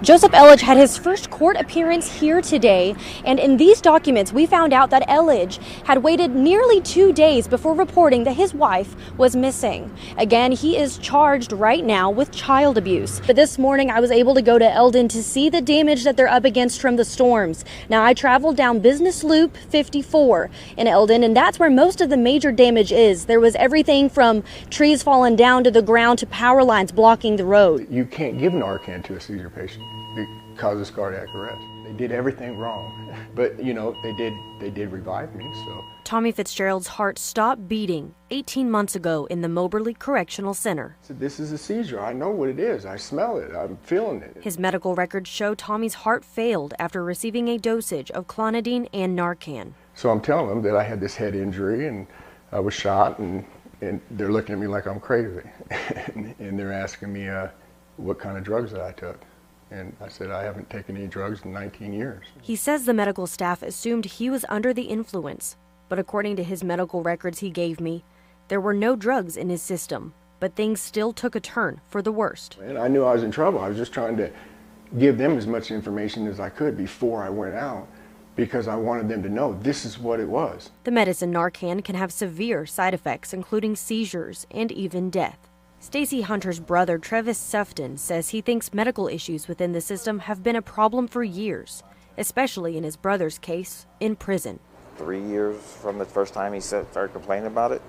Joseph Elledge had his first court appearance here today, and in these documents we found out that Elledge had waited nearly 2 days before reporting that his wife was missing. Again, he is charged right now with child abuse. But this morning I was able to go to Eldon to see the damage that they're up against from the storms. Now I traveled down Business Loop 54 in Eldon, and that's where most of the major damage is. There was everything from trees falling down to the ground to power lines blocking the road. You can't give Narcan to a seizure patient. It causes cardiac arrest. They did everything wrong, but you know, they did revive me, so. Tommy Fitzgerald's heart stopped beating 18 months ago in the Moberly Correctional Center. So this is a seizure. I know what it is. I smell it. I'm feeling it. His medical records show Tommy's heart failed after receiving a dosage of clonidine and Narcan. So I'm telling them that I had this head injury and I was shot, and they're looking at me like I'm crazy. and they're asking me what kind of drugs that I took. And I said, I haven't taken any drugs in 19 years. He says the medical staff assumed he was under the influence, but according to his medical records he gave me, there were no drugs in his system, but things still took a turn for the worst. And I knew I was in trouble. I was just trying to give them as much information as I could before I went out, because I wanted them to know this is what it was. The medicine Narcan can have severe side effects, including seizures and even death. Stacy Hunter's brother, Travis Sefton, says he thinks medical issues within the system have been a problem for years, especially in his brother's case, in prison. 3 years from the first time he started complaining about it.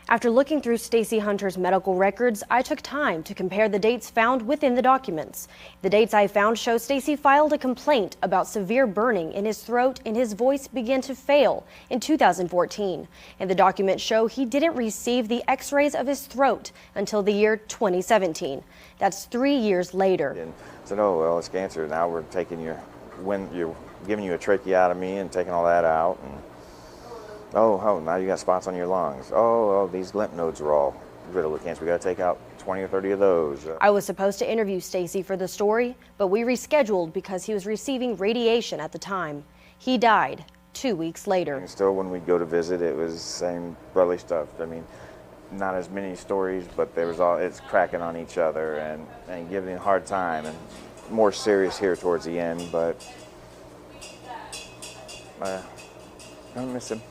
After looking through Stacy Hunter's medical records, I took time to compare the dates found within the documents. The dates I found show Stacy filed a complaint about severe burning in his throat and his voice began to fail in 2014. And the documents show he didn't receive the x-rays of his throat until the year 2017. That's 3 years later. And said, oh, well, it's cancer. Now we're taking you're giving you a tracheotomy and taking all that out. And oh, now you got spots on your lungs. Oh, these lymph nodes are all riddled with cancer. We got to take out 20 or 30 of those. I was supposed to interview Stacy for the story, but we rescheduled because he was receiving radiation at the time. He died 2 weeks later. And still, when we'd go to visit, it was the same brotherly stuff. I mean, not as many stories, but it's cracking on each other and giving a hard time, and more serious here towards the end, but I miss him.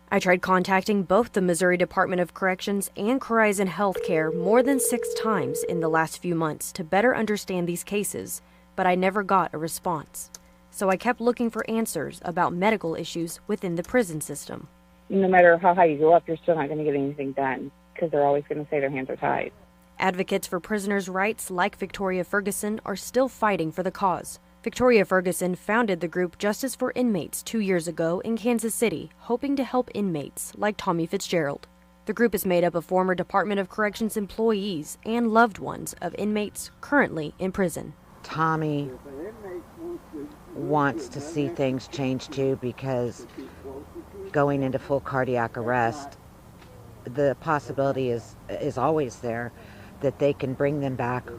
I tried contacting both the Missouri Department of Corrections and Horizon Healthcare more than 6 times in the last few months to better understand these cases, but I never got a response. So I kept looking for answers about medical issues within the prison system. No matter how high you go up, you're still not going to get anything done because they're always going to say their hands are tied. Advocates for prisoners' rights like Victoria Ferguson are still fighting for the cause. Victoria Ferguson founded the group Justice for Inmates 2 years ago in Kansas City, hoping to help inmates like Tommy Fitzgerald. The group is made up of former Department of Corrections employees and loved ones of inmates currently in prison. Tommy wants to see things change too, because going into full cardiac arrest, the possibility is always there that they can bring them back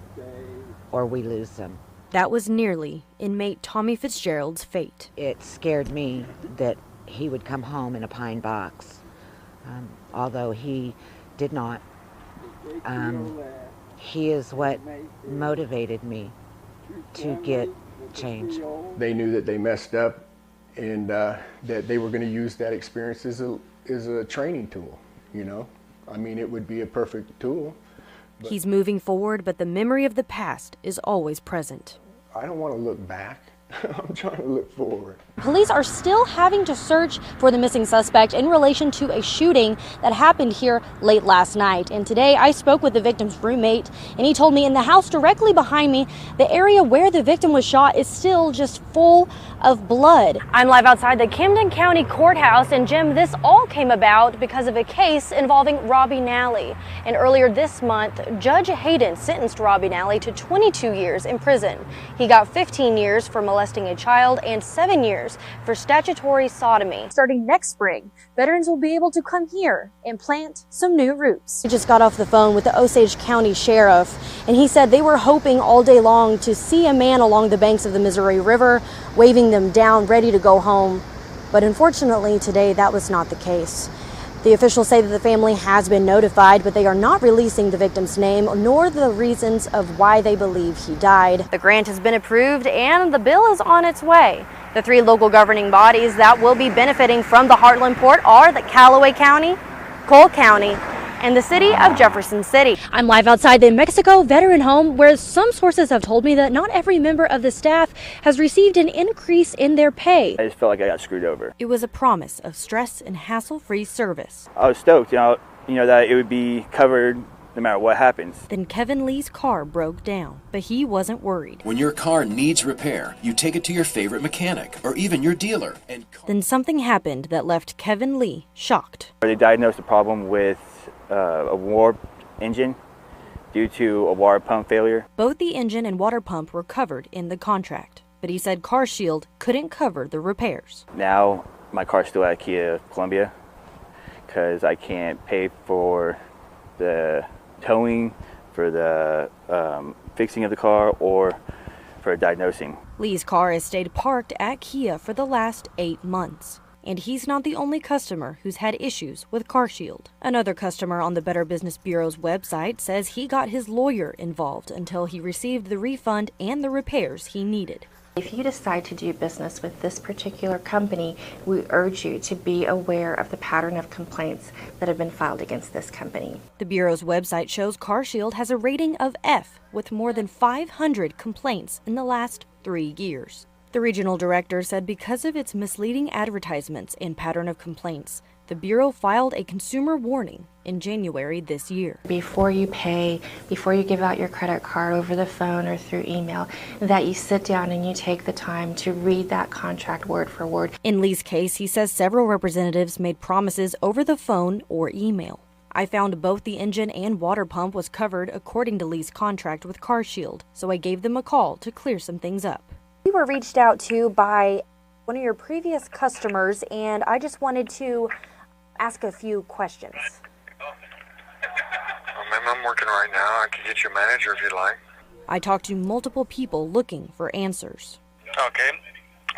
or we lose them. That was nearly inmate Tommy Fitzgerald's fate. It scared me that he would come home in a pine box, although he did not. He is what motivated me to get change. They knew that they messed up, and that they were going to use that experience as a training tool, you know? I mean, it would be a perfect tool. He's moving forward, but the memory of the past is always present. I don't want to look back. I'm trying to look forward. Police are still having to search for the missing suspect in relation to a shooting that happened here late last night. And today I spoke with the victim's roommate, and he told me in the house directly behind me, the area where the victim was shot is still just full of blood. I'm live outside the Camden County Courthouse, and Jim, this all came about because of a case involving Robbie Nally. And earlier this month, Judge Hayden sentenced Robbie Nally to 22 years in prison. He got 15 years for molesting a child and 7 years for statutory sodomy. Starting next spring, veterans will be able to come here and plant some new roots. We just got off the phone with the Osage County Sheriff, and he said they were hoping all day long to see a man along the banks of the Missouri River, waving them down, ready to go home. But unfortunately today, that was not the case. The officials say that the family has been notified, but they are not releasing the victim's name nor the reasons of why they believe he died. The grant has been approved and the bill is on its way. The 3 local governing bodies that will be benefiting from the Heartland Port are the Callaway County, Cole County, and the city of Jefferson City. I'm live outside the Mexico Veteran Home, where some sources have told me that not every member of the staff has received an increase in their pay. I just felt like I got screwed over. It was a promise of stress and hassle-free service. I was stoked, you know that it would be covered no matter what happens. Then Kevin Lee's car broke down, but he wasn't worried. When your car needs repair, you take it to your favorite mechanic or even your dealer. Then something happened that left Kevin Lee shocked. They diagnosed a problem with a warped engine due to a water pump failure. Both the engine and water pump were covered in the contract, but he said CarShield couldn't cover the repairs. Now my car's still at Kia Columbia because I can't pay for the towing, for the fixing of the car, or for diagnosing. Lee's car has stayed parked at Kia for the last 8 months. And he's not the only customer who's had issues with CarShield. Another customer on the Better Business Bureau's website says he got his lawyer involved until he received the refund and the repairs he needed. If you decide to do business with this particular company, we urge you to be aware of the pattern of complaints that have been filed against this company. The Bureau's website shows CarShield has a rating of F with more than 500 complaints in the last 3 years. The regional director said because of its misleading advertisements and pattern of complaints, the Bureau filed a consumer warning in January this year. Before you pay, before you give out your credit card over the phone or through email, that you sit down and you take the time to read that contract word for word. In Lee's case, he says several representatives made promises over the phone or email. I found both the engine and water pump was covered according to Lee's contract with CarShield, so I gave them a call to clear some things up. You were reached out to by one of your previous customers, and I just wanted to ask a few questions. Ma'am, I'm working right now. I can get you a manager if you'd like. I talked to multiple people looking for answers. Okay.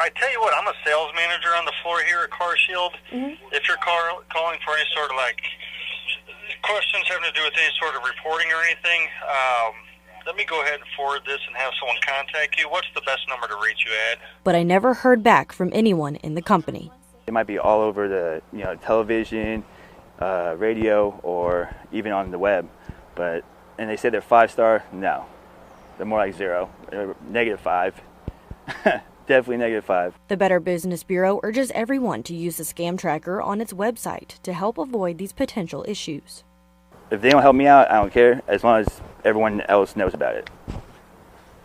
I tell you what, I'm a sales manager on the floor here at CarShield. If you're calling for any sort of questions having to do with any sort of reporting or anything, let me go ahead and forward this and have someone contact you. What's the best number to reach you at? But I never heard back from anyone in the company. It might be all over the television, radio, or even on the web. And they say they're 5-star. No, they're more like 0, -5. Definitely -5. The Better Business Bureau urges everyone to use the scam tracker on its website to help avoid these potential issues. If they don't help me out, I don't care, as long as everyone else knows about it,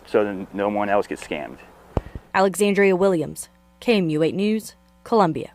so then no one else gets scammed. Alexandria Williams, KMU 8 News, Columbia.